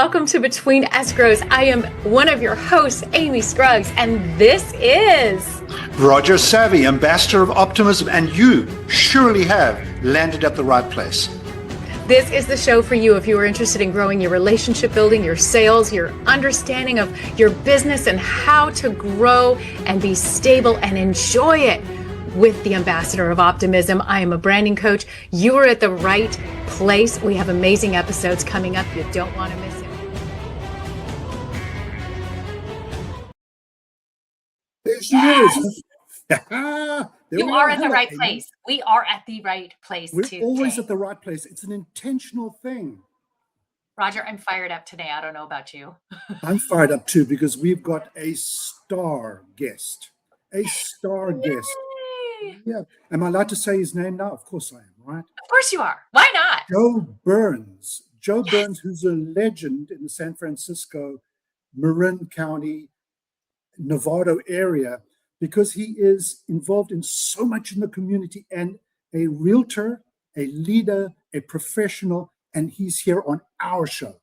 welcome to Between Escrows. I am one of your hosts, Amy Scruggs, and this is Roger Savvy, Ambassador of Optimism, and you surely have landed at the right place. This is the show for you if you are interested in growing your relationship building, your sales, your understanding of your business, and how to grow and be stable and enjoy it with the Ambassador of Optimism. I am a branding coach. You are at the right place. We have amazing episodes coming up. You don't want to miss it. There she is. You are at the right place. We are at the right place today. We're always at the right place. It's an intentional thing. Roger, I'm fired up today. I don't know about you. I'm fired up too because we've got a star guest. A star guest. Yeah. Am I allowed to say his name now? Of course I am, right? Of course you are. Why not? Joe Burns. Joe Burns, who's a legend in the San Francisco, Marin County, Novato area, because he is involved in so much in the community and a realtor, a leader, a professional, and he's here on our show.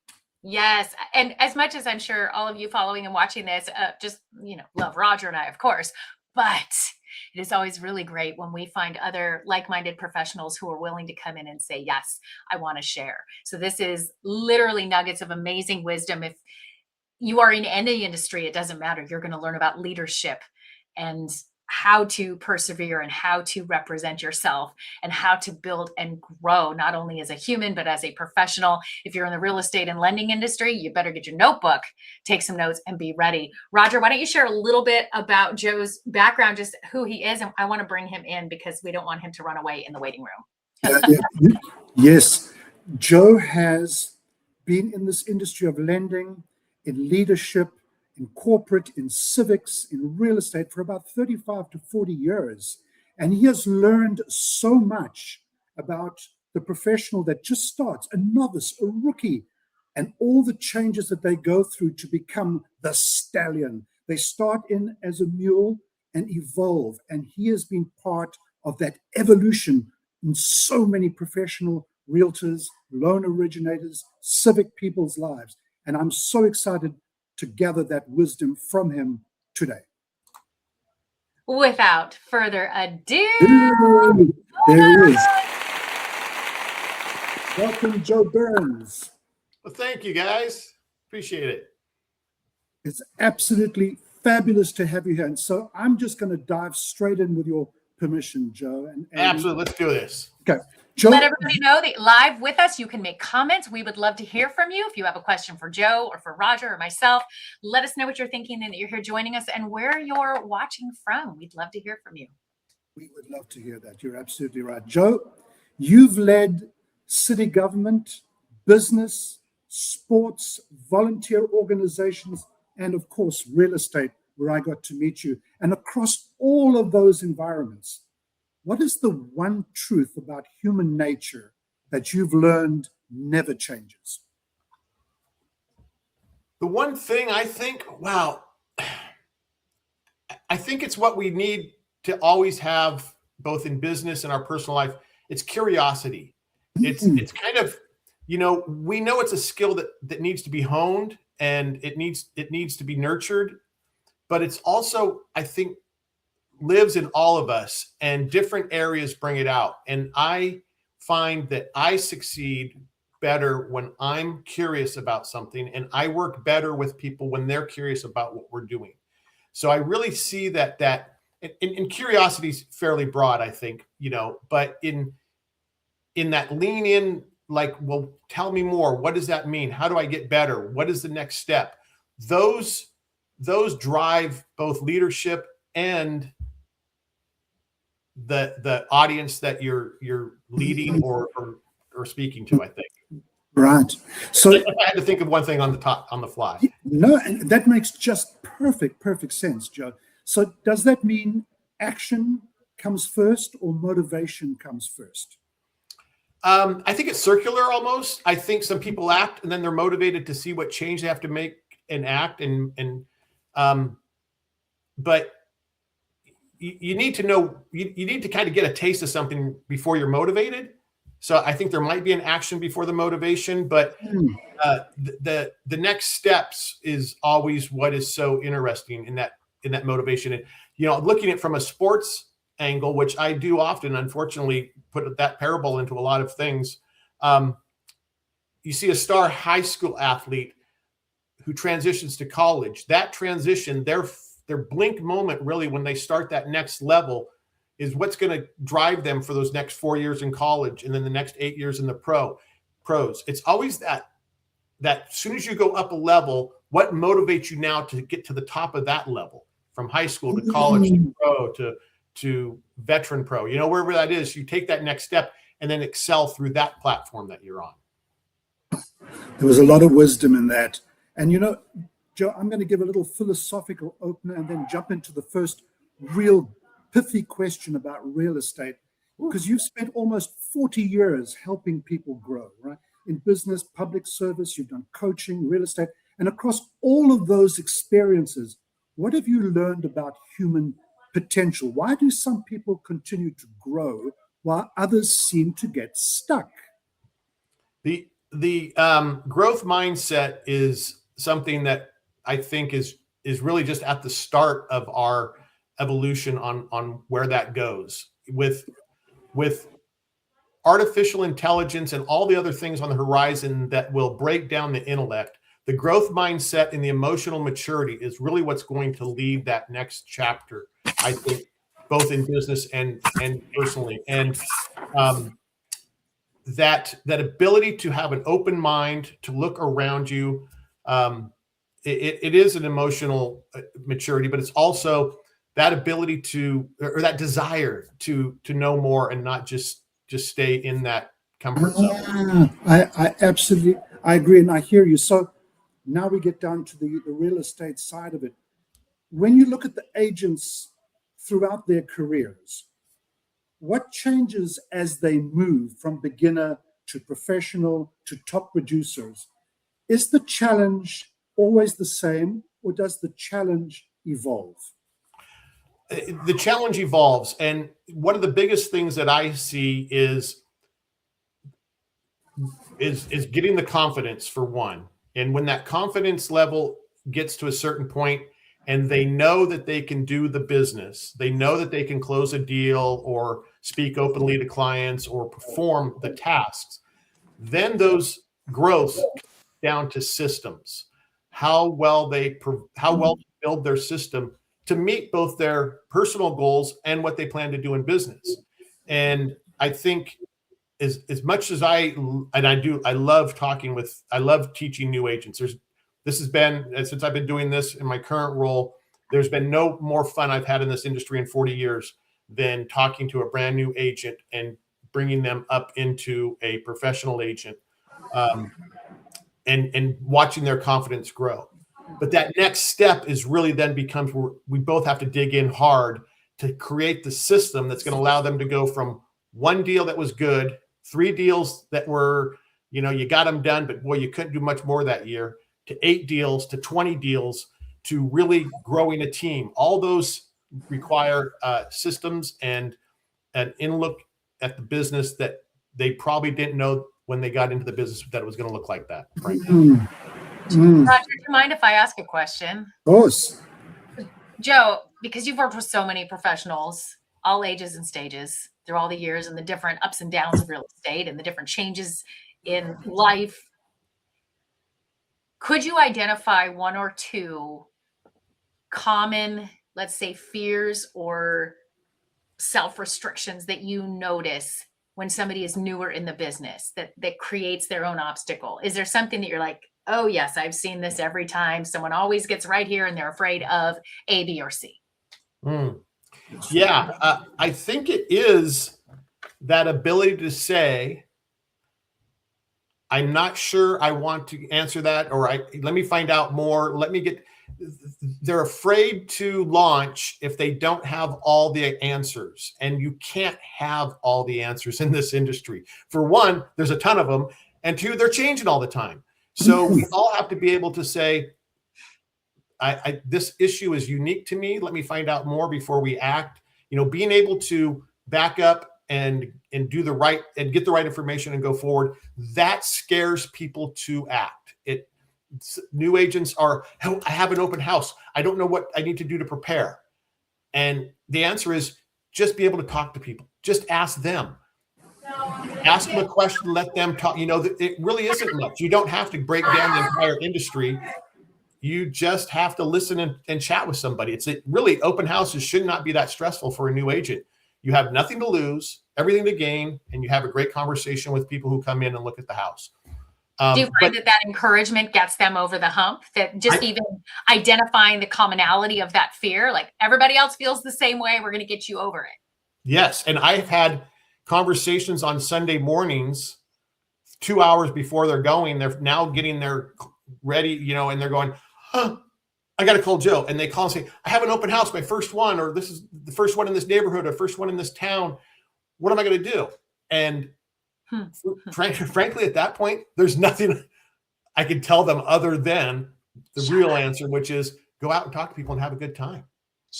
Yes. And as much as I'm sure all of you following and watching this, love Roger and I, of course, but it is always really great when we find other like-minded professionals who are willing to come in and say, yes, I want to share. So this is literally nuggets of amazing wisdom. If you are in any industry, it doesn't matter. You're going to learn about leadership and how to persevere and how to represent yourself and how to build and grow, not only as a human, but as a professional. If you're in the real estate and lending industry, you better get your notebook, take some notes, and be ready. Roger, why don't you share a little bit about Joe's background, just who he is? And I want to bring him in because we don't want him to run away in the waiting room. Yes. Joe has been in this industry of lending, in leadership, in corporate, in civics, in real estate for about 35 to 40 years. And he has learned so much about the professional that just starts, a novice, a rookie, and all the changes that they go through to become the Stallion. They start in as a mule and evolve. And he has been part of that evolution in so many professional realtors, loan originators, civic people's lives. And I'm so excited to gather that wisdom from him today. Without further ado, there he is. Welcome, Joe Burns. Well, thank you, guys. Appreciate it. It's absolutely fabulous to have you here. And so I'm just going to dive straight in with your permission, Joe. And absolutely. Let's do this. Okay. Joe, let everybody know that live with us, you can make comments. We would love to hear from you. If you have a question for Joe or for Roger or myself, let us know what you're thinking and that you're here joining us and where you're watching from. We'd love to hear from you. We would love to hear that. You're absolutely right. Joe, you've led city government, business, sports, volunteer organizations, and of course, real estate, where I got to meet you. And across all of those environments, what is the one truth about human nature that you've learned never changes? The one thing I think, I think it's what we need to always have both in business and our personal life. It's curiosity. It's kind of, we know it's a skill that needs to be honed and it needs to be nurtured, but it's also, I think, lives in all of us and different areas bring it out. And I find that I succeed better when I'm curious about something, and I work better with people when they're curious about what we're doing. So I really see that in curiosity is fairly broad, I think, but in that lean in, like, well, tell me more. What does that mean? How do I get better? What is the next step? Those drive both leadership and the audience that you're leading or speaking to, I think. Right. So if I had to think of one thing on the fly. No, and that makes just perfect sense, Joe. So does that mean action comes first or motivation comes first? I think it's circular almost. I think some people act and then they're motivated to see what change they have to make and act but you need to know, you need to kind of get a taste of something before you're motivated. So I think there might be an action before the motivation, but the next steps is always what is so interesting in that motivation. And looking at it from a sports angle, which I do often, unfortunately, put that parable into a lot of things. You see a star high school athlete who transitions to college. That transition, their blink moment, really, when they start that next level, is what's going to drive them for those next 4 years in college and then the next 8 years in the pros. It's always that as soon as you go up a level, what motivates you now to get to the top of that level, from high school to college to pro to veteran pro, wherever that is, you take that next step and then excel through that platform that you're on. There was a lot of wisdom in that. And Joe, I'm going to give a little philosophical opener and then jump into the first real pithy question about real estate, because you've spent almost 40 years helping people grow, right? In business, public service, you've done coaching, real estate, and across all of those experiences, what have you learned about human potential? Why do some people continue to grow while others seem to get stuck? The growth mindset is something that I think is really just at the start of our evolution on where that goes with artificial intelligence and all the other things on the horizon that will break down the intellect. The growth mindset and the emotional maturity is really what's going to lead that next chapter, I think, both in business and personally. And that ability to have an open mind, to look around you, it is an emotional maturity, but it's also that ability or that desire to know more and not just stay in that comfort zone. I absolutely, I agree. And I hear you. So now we get down to the real estate side of it. When you look at the agents throughout their careers, what changes as they move from beginner to professional to top producers? Is the challenge always the same, or does the challenge evolve? The challenge evolves. And one of the biggest things that I see is getting the confidence, for one. And when that confidence level gets to a certain point and they know that they can do the business, they know that they can close a deal or speak openly to clients or perform the tasks, then those growths down to systems, how well they build their system to meet both their personal goals and what they plan to do in business. And I think as much as I love teaching new agents. This has been, since I've been doing this in my current role, there's been no more fun I've had in this industry in 40 years than talking to a brand new agent and bringing them up into a professional agent, and watching their confidence grow. But that next step is really then becomes where we both have to dig in hard to create the system that's going to allow them to go from one deal that was good, 3 deals that were, you got them done, but boy, you couldn't do much more that year, to 8 deals, to 20 deals, to really growing a team. All those require systems and an in-look at the business that they probably didn't know when they got into the business that it was going to look like that. Right? Roger, do you mind if I ask a question? Of course. Joe, because you've worked with so many professionals, all ages and stages, through all the years and the different ups and downs of real estate and the different changes in life, could you identify 1 or 2 common, let's say, fears or self-restrictions that you notice when somebody is newer in the business that creates their own obstacle? Is there something that you're like, oh yes, I've seen this every time, someone always gets right here and they're afraid of A, B, or C? Yeah, I think it is that ability to say, I'm not sure I want to answer that, or let me find out more. They're afraid to launch if they don't have all the answers, and you can't have all the answers in this industry. For one, there's a ton of them, and 2, they're changing all the time. So we all have to be able to say, this issue is unique to me. Let me find out more before we act. Being able to back up and do the right and get the right information and go forward, that scares people to act. New agents are, oh, I have an open house, I don't know what I need to do to prepare. And the answer is just be able to talk to people. Just ask them. Ask them a question, let them talk. It really isn't much. You don't have to break down the entire industry. You just have to listen and chat with somebody. Really, open houses should not be that stressful for a new agent. You have nothing to lose, everything to gain, and you have a great conversation with people who come in and look at the house. Do you find that encouragement gets them over the hump? That just even identifying the commonality of that fear, like everybody else feels the same way, we're going to get you over it. Yes. And I've had conversations on Sunday mornings, 2 hours before they're going. They're now getting their ready, and they're going, I got to call Joe. And they call and say, I have an open house, my first one, or this is the first one in this neighborhood, or first one in this town. What am I going to do? And frankly, at that point, there's nothing I can tell them other than the real answer, which is go out and talk to people and have a good time.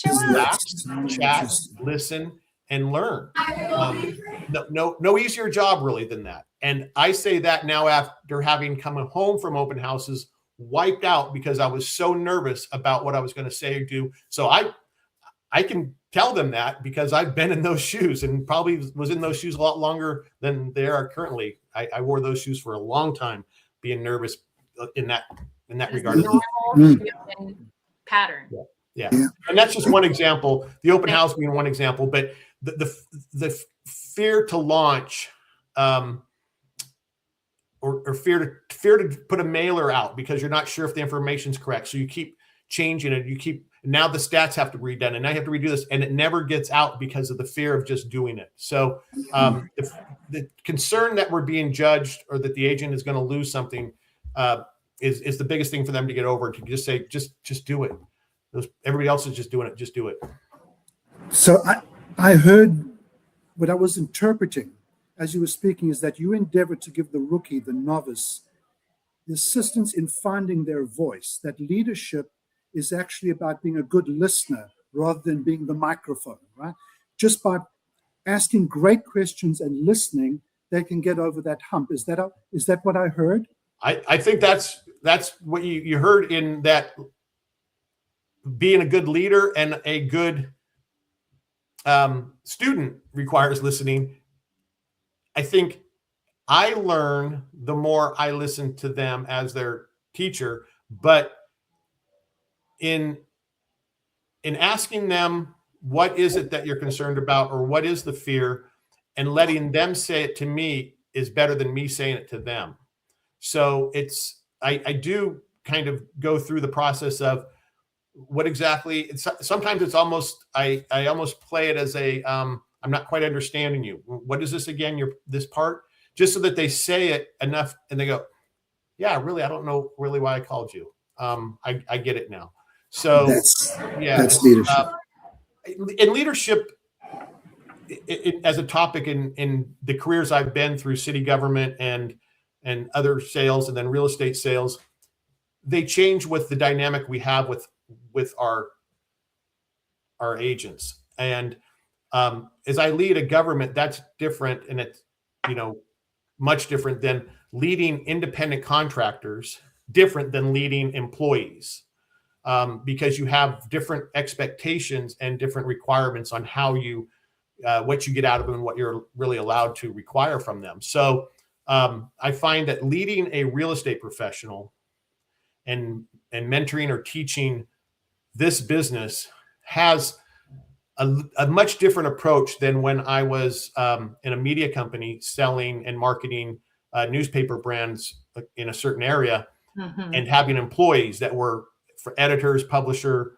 Relax, chat, listen, and learn. No easier job really than that. And I say that now after having come home from open houses, wiped out because I was so nervous about what I was going to say or do. So I can tell them that because I've been in those shoes and probably was in those shoes a lot longer than they are currently. I wore those shoes for a long time, being nervous in that regard. Pattern. Yeah. And that's just one example, the open house being one example, but the fear to launch, or fear to put a mailer out because you're not sure if the information's correct. So you keep changing it. Now the stats have to be redone, and now you have to redo this, and it never gets out because of the fear of just doing it. So the concern that we're being judged or that the agent is going to lose something is the biggest thing for them to get over. To just say, just do it. Everybody else is just doing it. Just do it. So I heard what I was interpreting as you were speaking is that you endeavor to give the rookie, the novice, the assistance in finding their voice, that leadership is actually about being a good listener rather than being the microphone, right? Just by asking great questions and listening, they can get over that hump. Is that what I heard? I think that's what you heard in that. Being a good leader and a good student requires listening. I think I learn the more I listen to them as their teacher, but in asking them, what is it that you're concerned about, or what is the fear, and letting them say it to me is better than me saying it to them. So I do kind of go through the process of what exactly. Sometimes it's almost I almost play it as a I'm not quite understanding you. What is this again? This part, just so that they say it enough and they go, yeah, really, I don't know really why I called you. I get it now. So that's leadership. In leadership, as a topic in the careers I've been through, city government and other sales, and then real estate sales, they change with the dynamic we have with our agents. And as I lead a government, that's different, and it's much different than leading independent contractors, different than leading employees. Because you have different expectations and different requirements on how what you get out of them and what you're really allowed to require from them. So I find that leading a real estate professional and mentoring or teaching this business has a much different approach than when I was in a media company selling and marketing newspaper brands in a certain area, and having employees that were for editors, publisher,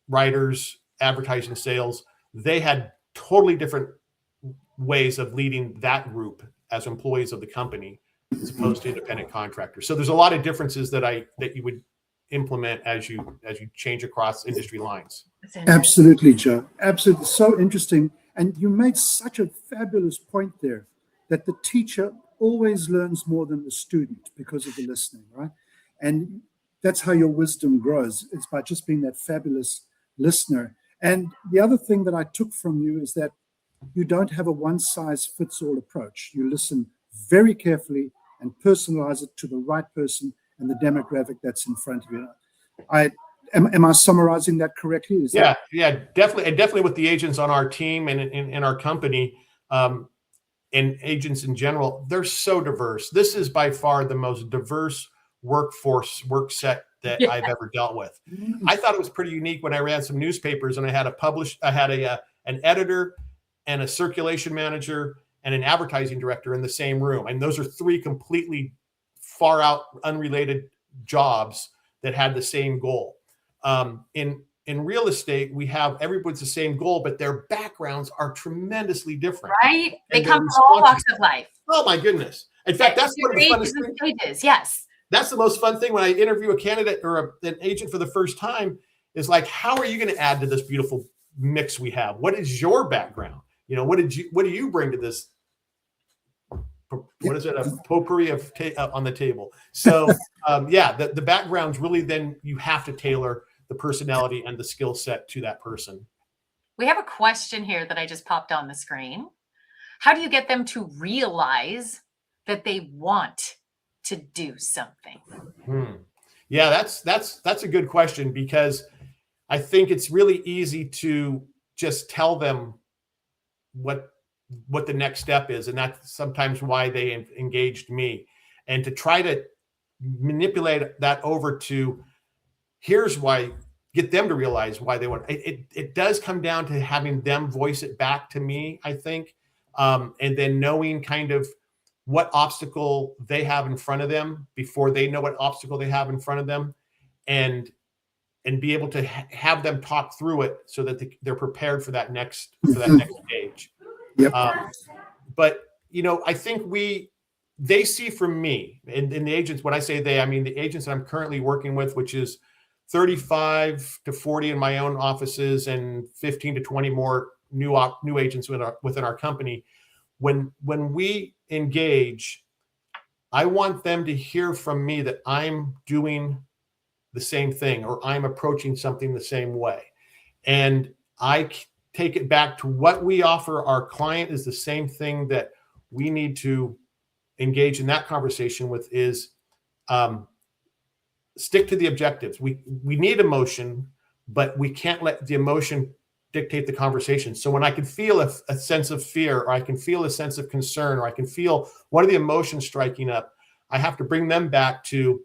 writers, advertising, sales. They had totally different ways of leading that group as employees of the company as opposed to independent contractors. So there's a lot of differences that you would implement as you change across industry lines. Absolutely, Joe. Absolutely. So interesting. And you made such a fabulous point there that the teacher always learns more than the student because of the listening, right? And that's how your wisdom grows. It's by just being that fabulous listener. And the other thing that I took from you is that you don't have a one-size-fits-all approach. You listen very carefully and personalize it to the right person and the demographic that's in front of you. Am I summarizing that correctly? Yeah, definitely. And definitely with the agents on our team and in our company, and agents in general, they're so diverse. This is by far the most diverse work set that I've ever dealt with. I thought it was pretty unique when I ran some newspapers and I had an editor and a circulation manager and an advertising director in the same room. And those are three completely far out, unrelated jobs that had the same goal. In real estate, we have everybody's the same goal, but their backgrounds are tremendously different. Right? They come from all walks of life. Oh my goodness. In fact, that's one of the funnest things. Yes. That's the most fun thing when I interview a candidate or an agent for the first time is like, how are you going to add to this beautiful mix we have? What is your background? You know, what do you bring to this? What is it? A potpourri of on the table. So the backgrounds really, then you have to tailor the personality and the skill set to that person. We have a question here that I just popped on the screen. How do you get them to realize that they want to do something? Yeah, that's a good question, because I think it's really easy to just tell them what the next step is, and that's sometimes why they engaged me, and to try to manipulate that over to here's why, get them to realize why they want it does come down to having them voice it back to me, I think, and then knowing kind of what obstacle they have in front of them before they know what obstacle they have in front of them, and be able to have them talk through it so that they're prepared for that next stage. Yep. But I think they see from me and the agents. When I say they, I mean the agents that I'm currently working with, which is 35 to 40 in my own offices and 15 to 20 more new agents within our company. When we engage, I want them to hear from me that I'm doing the same thing, or I'm approaching something the same way. And I take it back to what we offer our client is the same thing that we need to engage in that conversation with is stick to the objectives. We need emotion, but we can't let the emotion dictate the conversation. So when I can feel a sense of fear, or I can feel a sense of concern, or I can feel one of the emotions striking up, I have to bring them back to,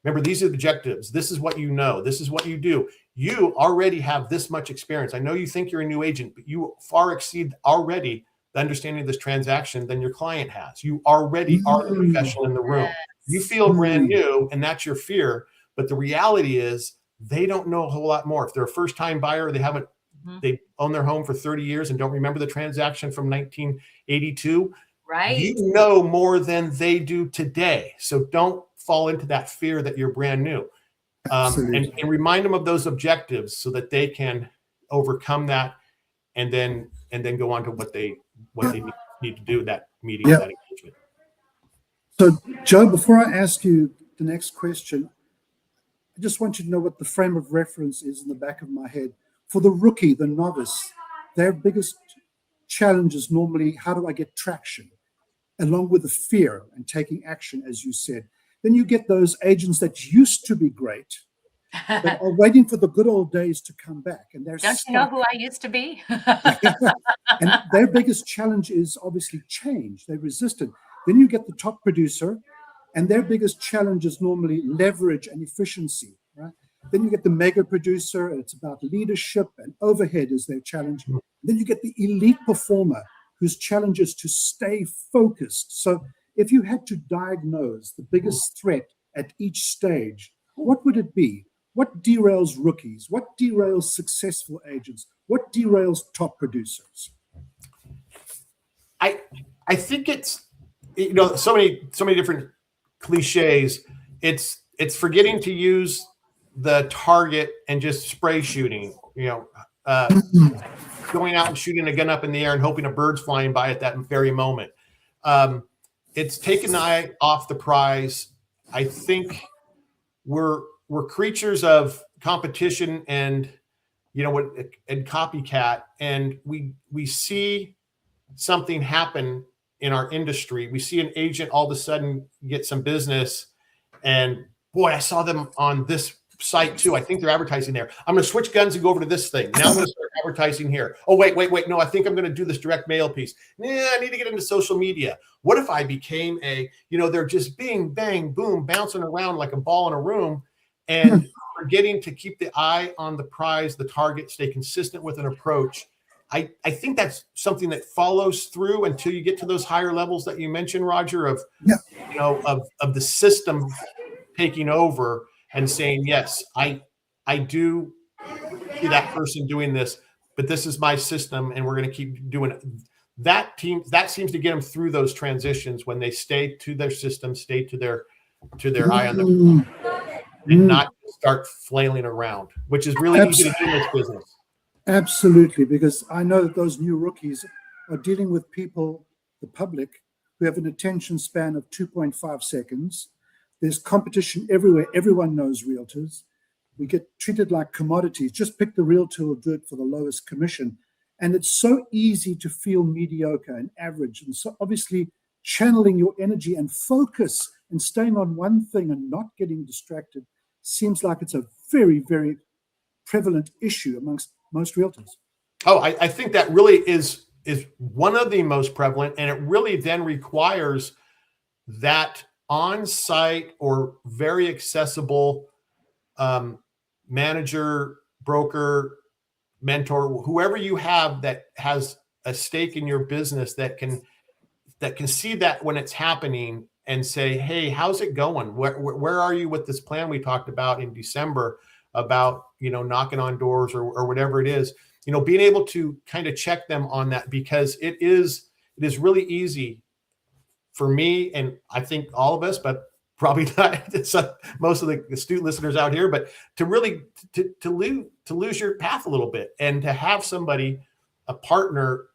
remember, these are the objectives. This is what you know. This is what you do. You already have this much experience. I know you think you're a new agent, but you far exceed already the understanding of this transaction than your client has. You already are the professional in the room. You feel brand new, and that's your fear. But the reality is they don't know a whole lot more. If they're a first-time buyer, they own their home for 30 years and don't remember the transaction from 1982. Right. You know more than they do today. So don't fall into that fear that you're brand new. And remind them of those objectives so that they can overcome that and then go on to what they need to do that meeting, that engagement. So Joe, before I ask you the next question, I just want you to know what the frame of reference is in the back of my head. For the rookie, the novice, their biggest challenge is normally, how do I get traction? Along with the fear and taking action, as you said. Then you get those agents that used to be great, but are waiting for the good old days to come back. And they're Don't you know who I used to be? And their biggest challenge is obviously change. They resist it. Then you get the top producer, and their biggest challenge is normally leverage and efficiency, right? Then you get the mega producer, and it's about leadership and overhead is their challenge. Then you get the elite performer, whose challenge is to stay focused. So if you had to diagnose the biggest threat at each stage, what would it be? What derails rookies? What derails successful agents? What derails top producers? I think it's, so many different cliches. It's forgetting to use the target and just spray shooting, going out and shooting a gun up in the air and hoping a bird's flying by at that very moment. It's taking the eye off the prize. I think we're creatures of competition and, and copycat. And we see something happen in our industry. We see an agent all of a sudden get some business, and boy, I saw them on this site too. I think they're advertising there. I'm going to switch guns and go over to this thing. Now I'm going to start advertising here. Oh, wait. No, I think I'm going to do this direct mail piece. I need to get into social media. What if I became they're just bing, bang, boom, bouncing around like a ball in a room, and forgetting to keep the eye on the prize, the target, stay consistent with an approach. I think that's something that follows through until you get to those higher levels that you mentioned, Roger, of the system taking over and saying, yes, I do see that person doing this, but this is my system, and we're going to keep doing it. That seems to get them through those transitions when they stay to their system, stay to their eye on the and not start flailing around, which is really easy to do in this business. Absolutely, because I know that those new rookies are dealing with people, the public, who have an attention span of 2.5 seconds. There's competition everywhere. Everyone knows realtors. We get treated like commodities. Just pick the realtor or do it for the lowest commission. And it's so easy to feel mediocre and average. And so obviously channeling your energy and focus and staying on one thing and not getting distracted seems like it's a very, very prevalent issue amongst most realtors. Oh, I think that really is one of the most prevalent, and it really then requires that on-site or very accessible manager, broker, mentor, whoever you have that has a stake in your business that can see that when it's happening and say, hey, how's it going? Where are you with this plan we talked about in December about, knocking on doors or whatever it is, being able to kind of check them on that, because it is really easy for me, and I think all of us, but probably not most of the astute listeners out here, but to really to lose your path a little bit, and to have somebody, a partner,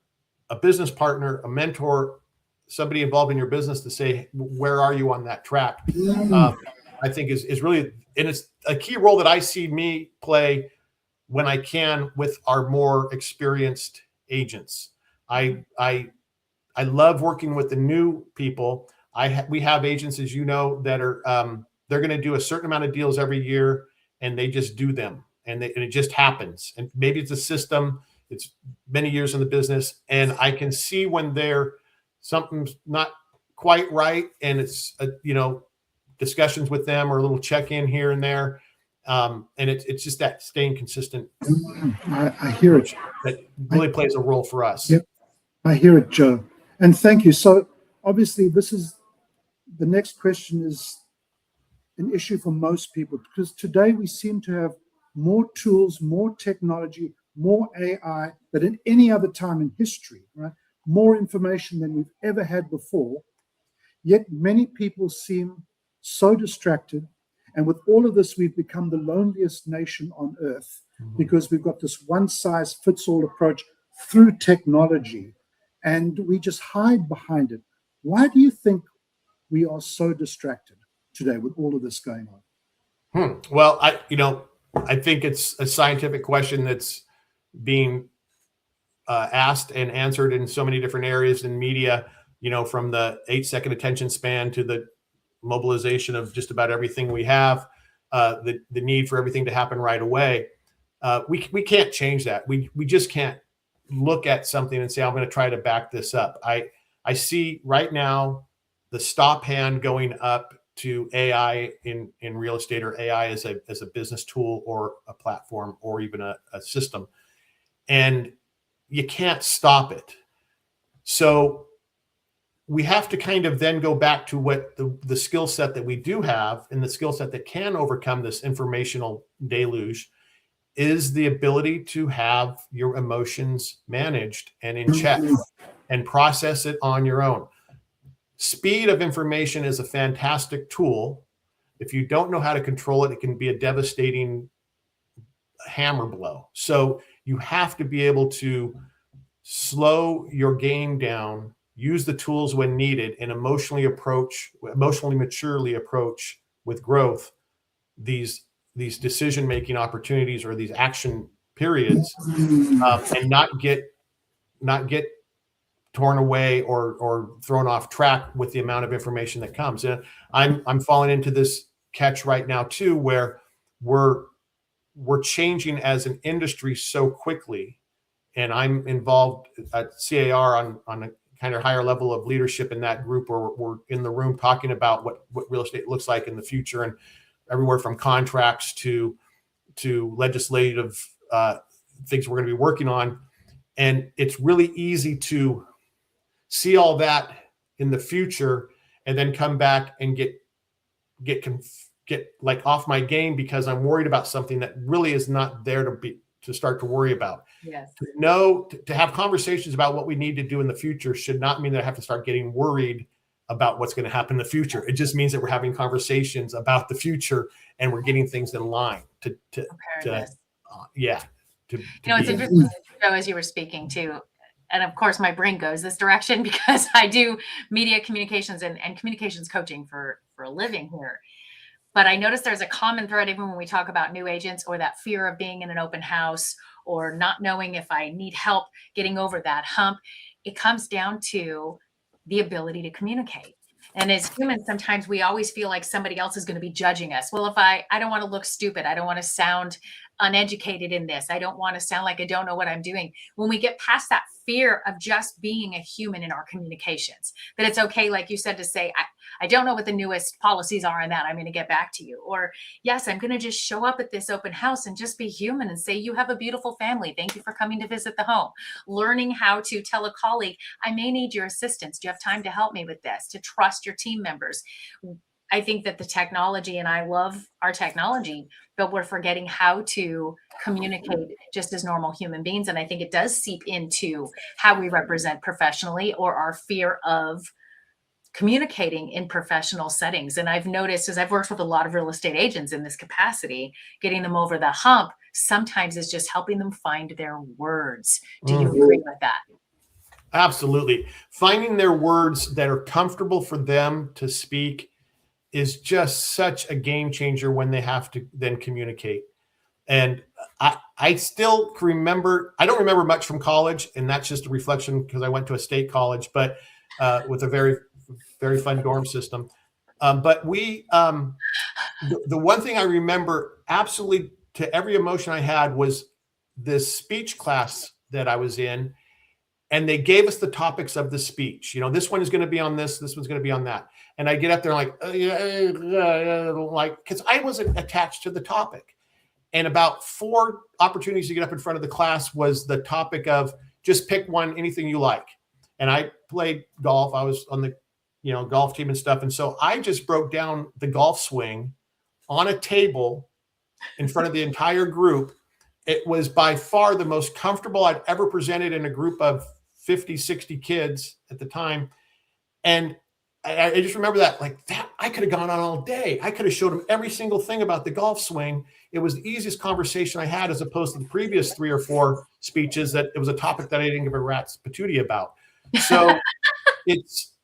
a business partner, a mentor, somebody involved in your business to say, where are you on that track? I think is really, and it's a key role that I see me play when I can with our more experienced agents. I love working with the new people. We have agents, as you know, that are they're going to do a certain amount of deals every year, and they just do them, and it just happens. And maybe it's a system. It's many years in the business, and I can see when something's not quite right, and it's discussions with them or a little check-in here and there, and it's just that staying consistent. I hear it. That really plays a role for us. Yep, I hear it, Joe. And thank you. So obviously, the next question is an issue for most people, because today we seem to have more tools, more technology, more AI than at any other time in history, right? More information than we've ever had before. Yet many people seem so distracted. And with all of this, we've become the loneliest nation on earth, because we've got this one-size-fits-all approach through technology, and we just hide behind it. Why do you think we are so distracted today with all of this going on? Well, I think it's a scientific question that's being asked and answered in so many different areas in media, from the 8-second attention span to the mobilization of just about everything we have, the need for everything to happen right away. We can't change that. We just can't look at something and say, I'm going to try to back this up. I see right now the stop hand going up to AI in real estate, or AI as a business tool or a platform or even a system. And you can't stop it. So we have to kind of then go back to what the skill set that we do have, and the skill set that can overcome this informational deluge is the ability to have your emotions managed and in check and process it on your own. Speed of information is a fantastic tool. If you don't know how to control it, it can be a devastating hammer blow. So you have to be able to slow your game down, use the tools when needed, and emotionally maturely approach with growth these decision-making opportunities or these action periods, and not get torn away or thrown off track with the amount of information that comes. And I'm falling into this catch right now too, where we're changing as an industry so quickly. And I'm involved at CAR on a kind of higher level of leadership in that group, where we're in the room talking about what real estate looks like in the future, and everywhere from contracts to legislative things we're going to be working on. And it's really easy to see all that in the future and then come back and get like off my game because I'm worried about something that really is not there to start to worry about. Yes. To have conversations about what we need to do in the future should not mean that I have to start getting worried about what's going to happen in the future. It just means that we're having conversations about the future and we're getting things in line It's interesting, Joe, as you were speaking too. And of course, my brain goes this direction because I do media communications and communications coaching for a living here. But I noticed there's a common thread even when we talk about new agents, or that fear of being in an open house or not knowing if I need help getting over that hump. It comes down to the ability to communicate. And as humans, sometimes we always feel like somebody else is going to be judging us. Well, if I don't want to look stupid, I don't want to sound uneducated in this, I don't want to sound like I don't know what I'm doing. When we get past that fear of just being a human in our communications, that it's okay, like you said, to say, I don't know what the newest policies are on that, I'm going to get back to you. Or yes, I'm going to just show up at this open house and just be human and say, you have a beautiful family, thank you for coming to visit the home. Learning how to tell a colleague, I may need your assistance, do you have time to help me with this? To trust your team members. I think that the technology, and I love our technology, but we're forgetting how to communicate just as normal human beings. And I think it does seep into how we represent professionally, or our fear of communicating in professional settings. And I've noticed, as I've worked with a lot of real estate agents in this capacity, getting them over the hump sometimes is just helping them find their words. Do you agree with that? Absolutely. Finding their words that are comfortable for them to speak is just such a game changer when they have to then communicate. And I still remember, I don't remember much from college, and that's just a reflection because I went to a state college, but with a very, very fun dorm system. But the one thing I remember absolutely to every emotion I had was this speech class that I was in. And they gave us the topics of the speech. You know, this one is going to be on this one's going to be on that. And I get up there like, because I wasn't attached to the topic. And about 4 opportunities to get up in front of the class was the topic of just pick one, anything you like. And I played golf. I was on the, golf team and stuff. And so I just broke down the golf swing on a table in front of the entire group. It was by far the most comfortable I'd ever presented in a group of 50, 60 kids at the time. And I just remember that, like that, I could have gone on all day. I could have showed them every single thing about the golf swing. It was the easiest conversation I had, as opposed to the previous 3 or 4 speeches that it was a topic that I didn't give a rat's patootie about. So it's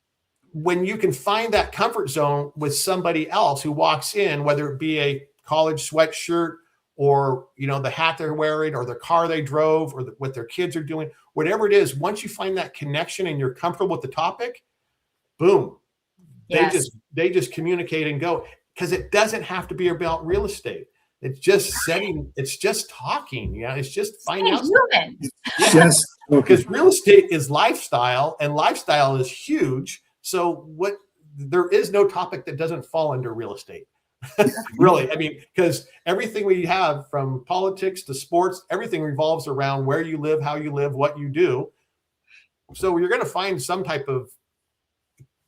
when you can find that comfort zone with somebody else who walks in, whether it be a college sweatshirt or, the hat they're wearing, or the car they drove, or what their kids are doing, whatever it is, once you find that connection and you're comfortable with the topic, boom, Yes. they just communicate and go, because it doesn't have to be about real estate. It's just it's just talking. It's just finding out. Yes. Because real estate is lifestyle, and lifestyle is huge. So there is no topic that doesn't fall under real estate. Really, I mean, because everything we have, from politics to sports, everything revolves around where you live, how you live, what you do. So you're going to find some type of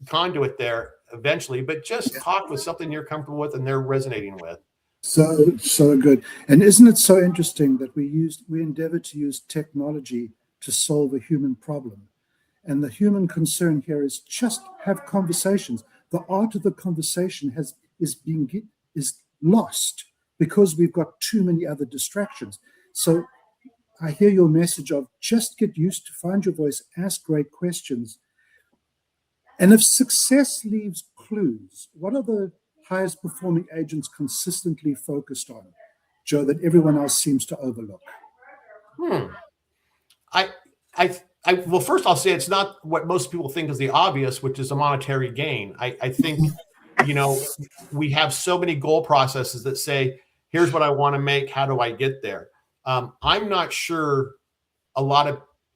conduit there eventually, but just talk with something you're comfortable with and they're resonating with. So good. And isn't it so interesting that we endeavor to use technology to solve a human problem? And the human concern here is just have conversations. The art of the conversation is lost because we've got too many other distractions. So I hear your message of just get used to find your voice, ask great questions. And if success leaves clues, what are the highest performing agents consistently focused on, Joe, that everyone else seems to overlook? well, first I'll say it's not what most people think is the obvious, which is a monetary gain. I think, we have so many goal processes that say, here's what I want to make. How do I get there? I'm not sure a lot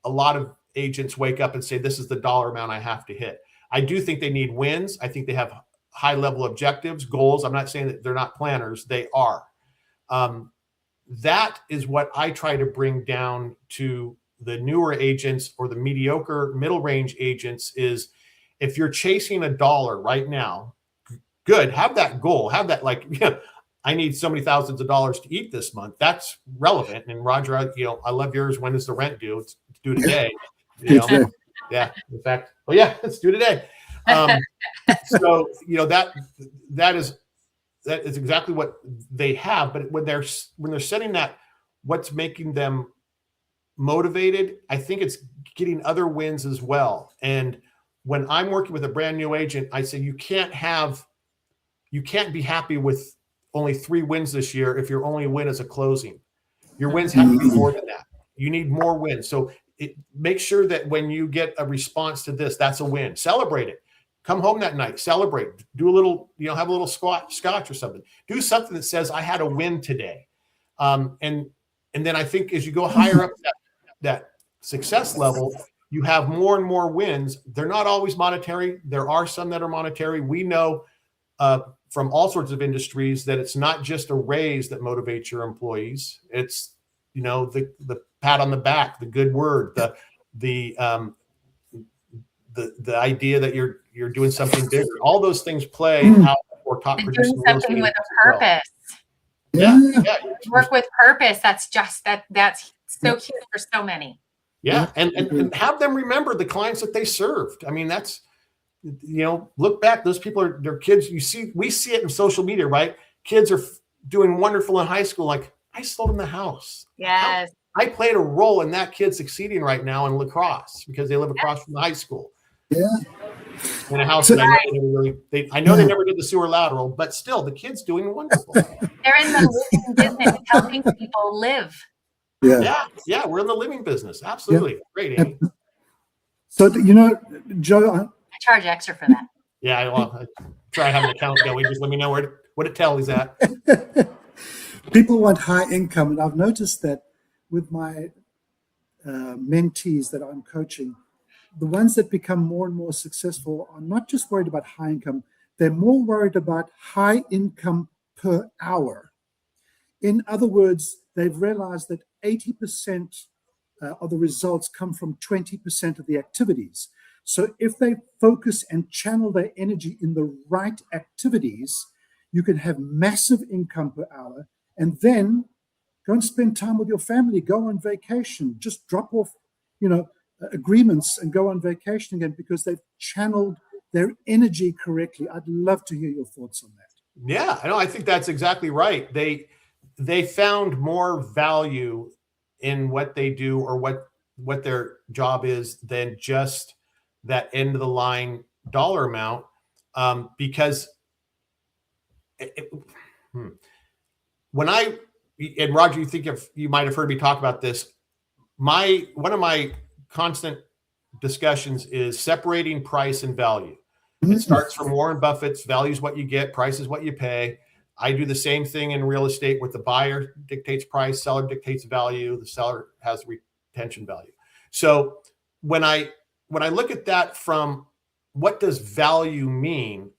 of agents wake up and say, this is the dollar amount I have to hit. I do think they need wins. I think they have high level objectives, goals. I'm not saying that they're not planners. They are. That is what I try to bring down to the newer agents or the mediocre middle range agents is, if you're chasing a dollar right now, good, have that goal, have that, like, I need so many thousands of dollars to eat this month. That's relevant. And Roger, I love yours. When is the rent due? It's due today. Yeah. In fact, it's due today. So, that is exactly what they have. But when they're setting that, what's making them motivated, I think it's getting other wins as well. And when I'm working with a brand new agent, I say, you can't be happy with only 3 wins this year if your only win is a closing. Your wins have to be more than that. You need more wins. So make sure that when you get a response to this, that's a win. Celebrate it. Come home that night, celebrate. Do a little, have a little scotch or something. Do something that says, I had a win today. And then I think as you go higher up that success level, you have more and more wins. They're not always monetary. There are some that are monetary. We know from all sorts of industries that it's not just a raise that motivates your employees. It's, the pat on the back, the good word, the idea that you're doing something bigger. All those things play out for top producing doing something with a purpose. Yeah. Work with purpose. That's so huge for so many. Yeah. And have them remember the clients that they served. I mean, that's, look back, those people are their kids. We see it in social media, right? Kids are doing wonderful in high school. Like, I sold them the house. Yes. I played a role in that kid succeeding right now in lacrosse because they live across from the high school. Yeah. In a house that I know they never did the sewer lateral, but still the kid's doing wonderful. They're in the living business, helping people live. Yeah, we're in the living business. Absolutely. Yeah. Great, Amy. So, Joe, I charge extra for that. Yeah, I try to have an account going. Just let me know what it tallies at. People want high income, and I've noticed that with my mentees that I'm coaching, the ones that become more and more successful are not just worried about high income, they're more worried about high income per hour. In other words, they've realized that 80% of the results come from 20% of the activities. So if they focus and channel their energy in the right activities, you can have massive income per hour, and then go and spend time with your family, go on vacation, just drop off, agreements and go on vacation again because they've channeled their energy correctly. I'd love to hear your thoughts on that. Yeah, I think that's exactly right. They found more value in what they do or what their job is than just that end of the line dollar amount. Because when and Roger, you might have heard me talk about this. One of my constant discussions is separating price and value. It starts from Warren Buffett's value is what you get, price is what you pay. I do the same thing in real estate with the buyer dictates price, seller dictates value, the seller has retention value. So when I look at that from what does value mean,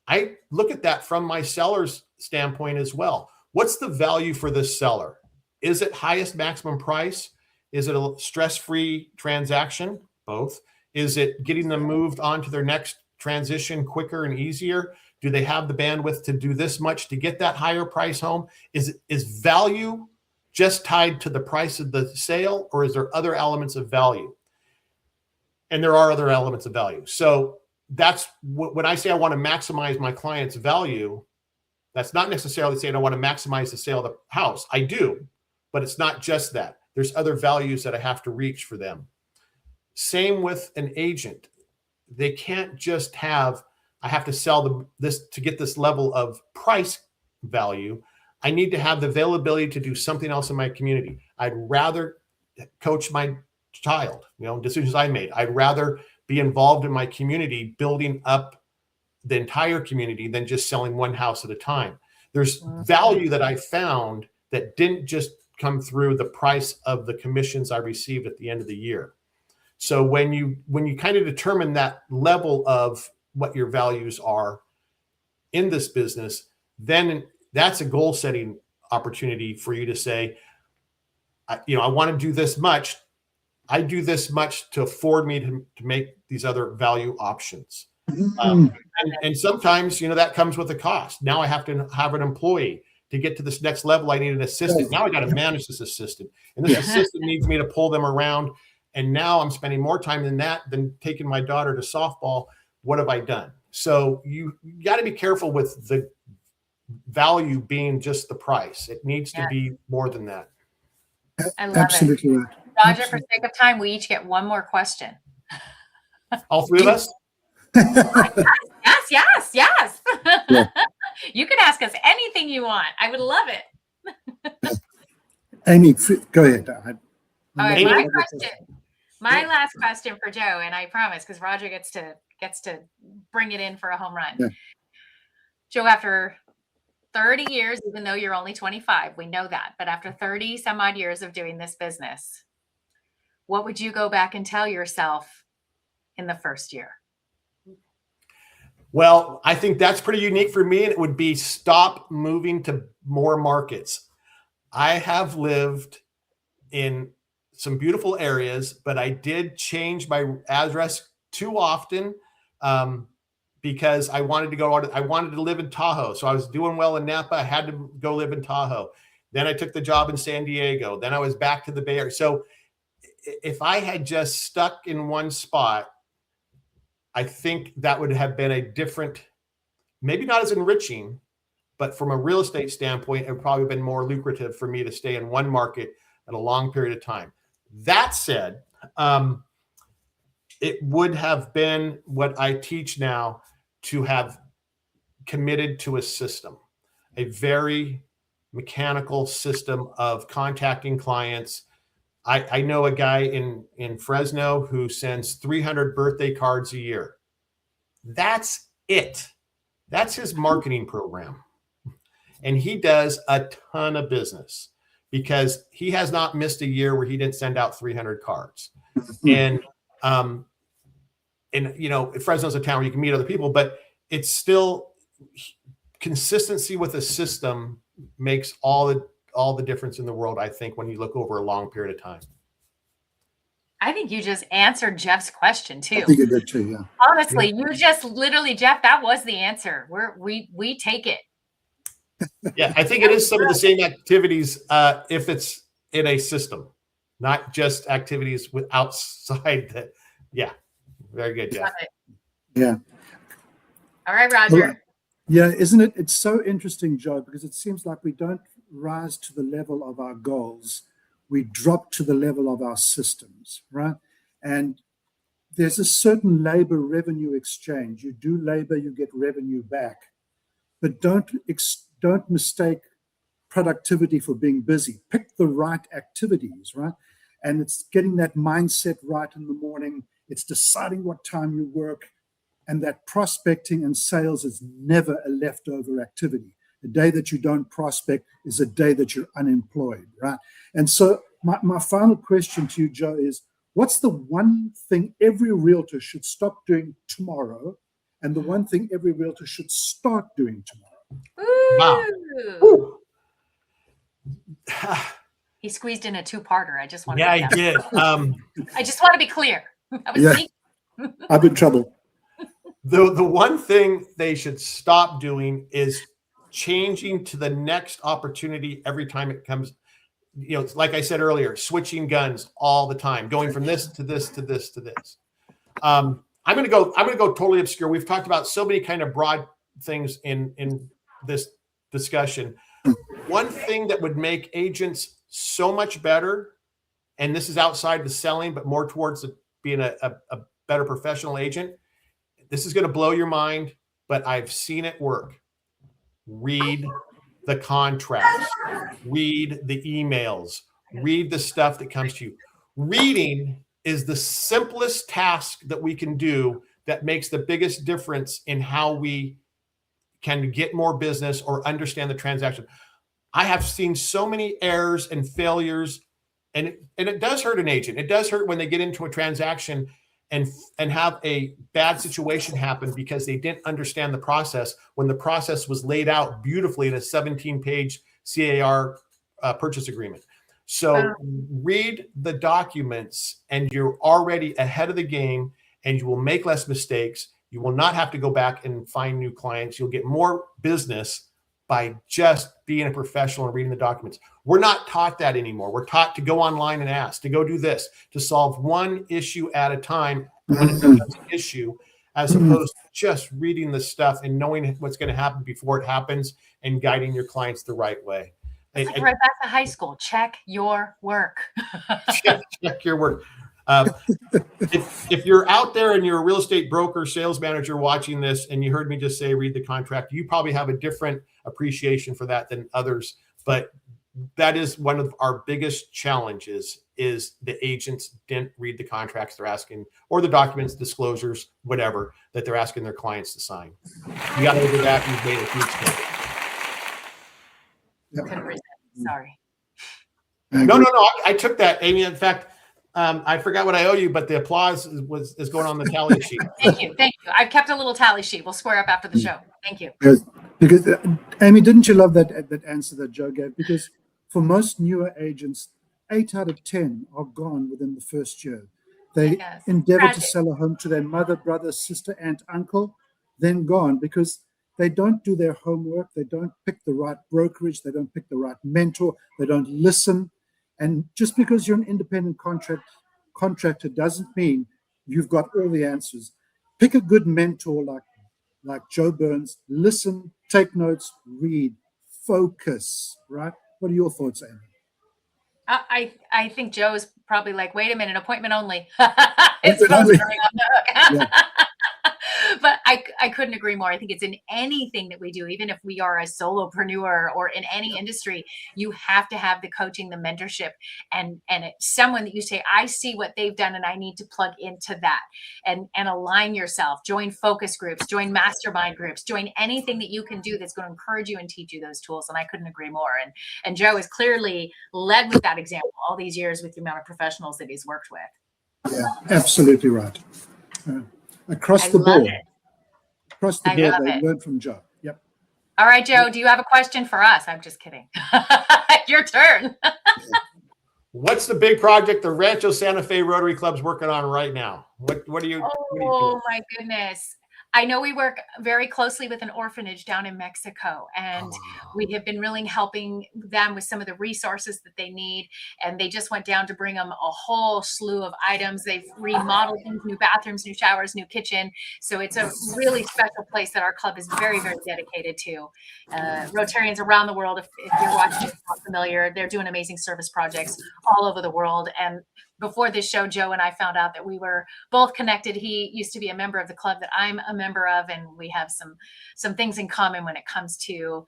I look at that from my seller's standpoint as well. What's the value for this seller? Is it highest maximum price? Is it a stress-free transaction? Both. Is it getting them moved on to their next transition quicker and easier? Do they have the bandwidth to do this much to get that higher price home? Is value just tied to the price of the sale, or is there other elements of value? And there are other elements of value. So that's when I say I want to maximize my client's value, that's not necessarily saying I want to maximize the sale of the house. I do, but it's not just that. There's other values that I have to reach for them. Same with an agent. They can't just I have to sell this to get this level of price value. I need to have the availability to do something else in my community. I'd rather coach my child, decisions I made. I'd rather be involved in my community, building up the entire community than just selling one house at a time. There's value that I found that didn't just come through the price of the commissions I received at the end of the year. So when you kind of determine that level of what your values are in this business, then that's a goal setting opportunity for you to say, I want to do this much. I do this much to afford me to make these other value options. And sometimes, that comes with a cost. Now I have to have an employee. To get to this next level, I need an assistant. Now I got to manage this assistant. And this assistant needs me to pull them around. And now I'm spending more time than that than taking my daughter to softball. What have I done? So you got to be careful with the value being just the price. It needs to be more than that. I love Absolutely it. right. Roger, for sake of time, we each get one more question. All three of us? Yes. Yeah. You can ask us anything you want. I would love it. Amy, go ahead. All right, my last question for Joe, and I promise, because Roger gets to bring it in for a home run. Yeah. Joe, after 30 years, even though you're only 25, we know that, but after 30 some odd years of doing this business, what would you go back and tell yourself in the first year? Well, I think that's pretty unique for me, and it would be stop moving to more markets. I have lived in some beautiful areas, but I did change my address too often because I wanted to go out. I wanted to live in Tahoe, so I was doing well in Napa. I had to go live in Tahoe. Then I took the job in San Diego. Then I was back to the Bay Area. So if I had just stuck in one spot, I think that would have been a different, maybe not as enriching, but from a real estate standpoint, it would probably have been more lucrative for me to stay in one market at a long period of time. That said, it would have been what I teach now, to have committed to a system, a very mechanical system of contacting clients. I know a guy in Fresno who sends 300 birthday cards a year. That's it. That's his marketing program. And he does a ton of business because he has not missed a year where he didn't send out 300 cards. And Fresno's a town where you can meet other people, but it's still consistency with a system makes all the difference in the world, I think, when you look over a long period of time. I think you just answered Jeff's question too. I think you did too, yeah. Honestly, you just literally, Jeff, that was the answer. We take it. Yeah, I think it is some of the same activities if it's in a system, not just activities with outside that. Yeah, very good, Jeff. Yeah. All right, Roger. Well, yeah, isn't it? It's so interesting, Joe, because it seems like we don't rise to the level of our goals. We drop to the level of our systems, right? And there's a certain labor revenue exchange. You do labor, you get revenue back. But don't mistake productivity for being busy. Pick the right activities, right? And it's getting that mindset right in the morning. It's deciding what time you work. And that prospecting and sales is never a leftover activity. The day that you don't prospect is a day that you're unemployed, right? And so my final question to you, Joe, is what's the one thing every realtor should stop doing tomorrow and the one thing every realtor should start doing tomorrow? Ooh. Wow. He squeezed in a two-parter. I just want to I did. I just want to be clear. I'm in trouble. The one thing they should stop doing is changing to the next opportunity every time it comes. Like I said earlier, switching guns all the time, going from this to this to this to this. I'm going to go totally obscure. We've talked about so many kind of broad things in this discussion. One thing that would make agents so much better, and this is outside the selling, but more towards being a better professional agent. This is going to blow your mind, but I've seen it work. Read the contracts, read the emails, read the stuff that comes to you. reading is the simplest task that we can do that makes the biggest difference in how we can get more business or understand the transaction. I have seen so many errors and failures, and it does hurt an agent. It does hurt when they get into a transaction and have a bad situation happen because they didn't understand the process when the process was laid out beautifully in a 17-page CAR purchase agreement. So read the documents and you're already ahead of the game, and you will make less mistakes. You will not have to go back and find new clients. You'll get more business by just being a professional and reading the documents. We're not taught that anymore. We're taught to go online and ask, to go do this, to solve one issue at a time when it becomes an issue, as opposed to just reading the stuff and knowing what's going to happen before it happens and guiding your clients the right way. It's like right back to high school. Check your work. check your work. If you're out there and you're a real estate broker, sales manager watching this, and you heard me just say, read the contract, you probably have a different appreciation for that than others. But that is one of our biggest challenges, is the agents didn't read the contracts they're asking, or the documents, disclosures, whatever, that they're asking their clients to sign. You got over that, you've made a huge mistake. Couldn't resist. Sorry. No. I took that, Amy. In fact, I forgot what I owe you, but the applause is going on the tally sheet. Thank you. I've kept a little tally sheet. We'll square up after the show. Thank you. Because Amy, didn't you love that answer that Joe gave? Because for most newer agents, 8 out of 10 are gone within the first year. They endeavor to sell a home to their mother, brother, sister, aunt, uncle, then gone because they don't do their homework. They don't pick the right brokerage. They don't pick the right mentor. They don't listen. And just because you're an independent contractor doesn't mean you've got all the answers. Pick a good mentor like Joe Burns. Listen, take notes, read, focus, right? What are your thoughts, Amy? I think Joe's probably like, wait a minute, appointment only. It's on the hook. Yeah. But I couldn't agree more. I think it's in anything that we do, even if we are a solopreneur or in any industry, you have to have the coaching, the mentorship, and it's someone that you say, I see what they've done and I need to plug into that and align yourself, join focus groups, join mastermind groups, join anything that you can do that's going to encourage you and teach you those tools. And I couldn't agree more. And Joe has clearly led with that example all these years with the amount of professionals that he's worked with. Yeah, absolutely right. Across the board. Across the board, they learn from Joe. Yep. All right, Joe, do you have a question for us? I'm just kidding. Your turn. What's the big project the Rancho Santa Fe Rotary Club's working on right now? What are you doing? Oh, my goodness. I know we work very closely with an orphanage down in Mexico, and we have been really helping them with some of the resources that they need. And they just went down to bring them a whole slew of items. They've remodeled things, new bathrooms, new showers, new kitchen. So it's a really special place that our club is very, very dedicated to. Rotarians around the world, if you're watching, if you're not familiar, they're doing amazing service projects all over the world. And before this show, Joe and I found out that we were both connected. He used to be a member of the club that I'm a member of, and we have some things in common when it comes to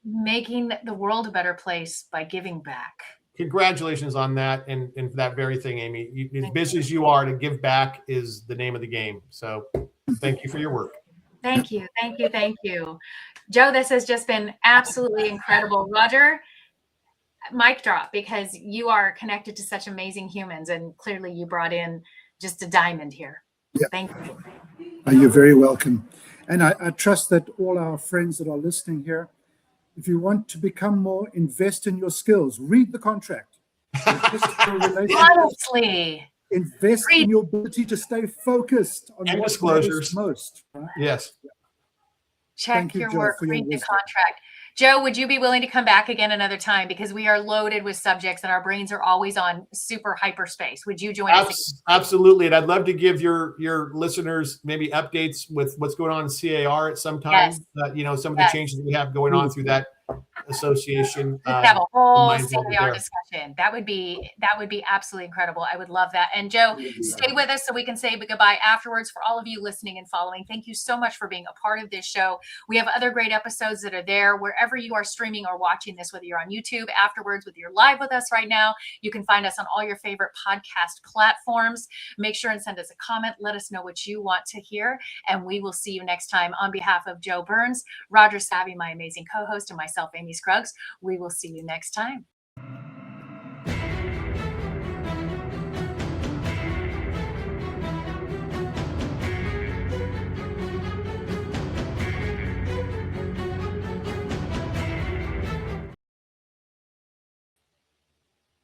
making the world a better place by giving back. Congratulations on that, and that very thing, Amy. As busy as you are, to give back is the name of the game. So thank you for your work. Thank you. Joe, this has just been absolutely incredible. Roger, mic drop, because you are connected to such amazing humans, and clearly you brought in just a diamond here. Yeah. Thank you. You're very welcome. And I trust that all our friends that are listening here, if you want to become more, invest in your skills, read the contract. Honestly. Invest in your ability to stay focused on and what disclosures. matters most. Right? Yes. Check your work, read the contract. Joe, would you be willing to come back again another time? Because we are loaded with subjects and our brains are always on super hyperspace. Would you join us? Absolutely. And I'd love to give your listeners maybe updates with what's going on in CAR at some time. Yes. Some of the changes that we have going on through that Association. We could have a whole mine's over CAR there. discussion. That would be absolutely incredible. I would love that. And Joe, stay with us so we can say goodbye afterwards. For all of you listening and following, thank you so much for being a part of this show. We have other great episodes that are there wherever you are streaming or watching this, whether you're on YouTube afterwards, whether you're live with us right now. You can find us on all your favorite podcast platforms. Make sure and send us a comment. Let us know what you want to hear. And we will see you next time. On behalf of Joe Burns, Roger Savvy, my amazing co-host, and myself, Amy Scruggs, we will see you next time.